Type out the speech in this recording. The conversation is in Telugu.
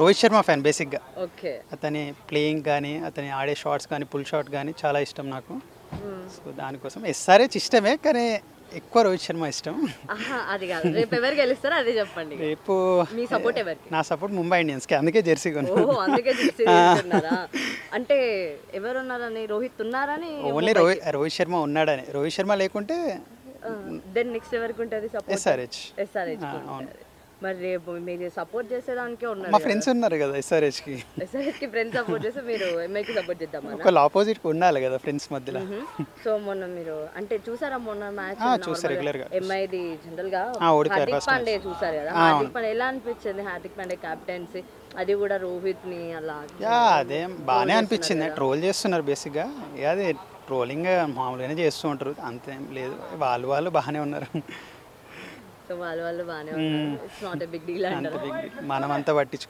రోహిత్ శర్మ ఫ్యాన్ బేసిక్గా. ఓకే. అతని ప్లేయింగ్ కానీ అతని ఆడే షాట్స్ కానీ పుల్ షాట్ కానీ చాలా ఇష్టం నాకు. సో దానికోసం ఎస్ఆర్హెచ్ ఇష్టమే కానీ ఎక్కువ రోహిత్ శర్మ ఇష్టం. ఆహా, అది కాదు. రేపు ఎవరు గెలుస్తారో అదే చెప్పండి. రేపు మీ సపోర్ట్ ఎవరికి? నా సపోర్ట్ ముంబై ఇండియన్స్కి, అందుకే జెర్సీ కొన్నాను. ఓహో, అందుకే తీసుకున్నారా? అంటే ఎవరు ఉన్నారని? రోహిత్ ఉన్నారని? ఓన్లీ రోహిత్ శర్మ ఉన్నాడని. రోహిత్ శర్మ లేకుంటే దెన్ నెక్స్ట్ ఎవరికి ఉంటుంది సపోర్ట్? ఎస్ఆర్హెచ్. ఎస్ఆర్హెచ్. మరి రేపు మీరు సపోర్ట్ చేసేదానికే ఉన్నారు. మా ఫ్రెండ్స్ ఉన్నారు కదా ఎస్ఆర్హెచ్కి. ఎస్ఆర్హెచ్ కి ఫ్రెండ్స్ సపోర్ట్ చేస్తే మీరు ఎంఐకి సపోర్ట్ చేద్దామన్నా? ఒకళ్ళు ఆపోజిట్కి ఉండాలి కదా ఫ్రెండ్స్ మధ్యలో. సో మొన్న మీరు అంటే చూసారా మొన్న మ్యాచ్? చూసా రెగ్యులర్గా. ఎంఐది జనరల్ గా ఓడిపోయారు హార్దిక్ ఫస్ట్ పాండే చూసారు కదా. హార్దిక్ పాండే ఎలా అనిపించింది? హార్దిక్ పాండే కెప్టెన్సీ అది కూడా రోహిత్ ని అలా అదేం బాగానే అనిపించింది. ట్రోల్ చేస్తున్నారు బేసిక్గా. అది ట్రోలింగ్ మామూలుగానే చేస్తూ ఉంటారు, అంతేం లేదు. వాళ్ళు బాగానే ఉన్నారు. సో వాళ్ళు బాగానే ఉన్నారు. It's not a big deal అంటారు. మనమంతా పట్టించుకో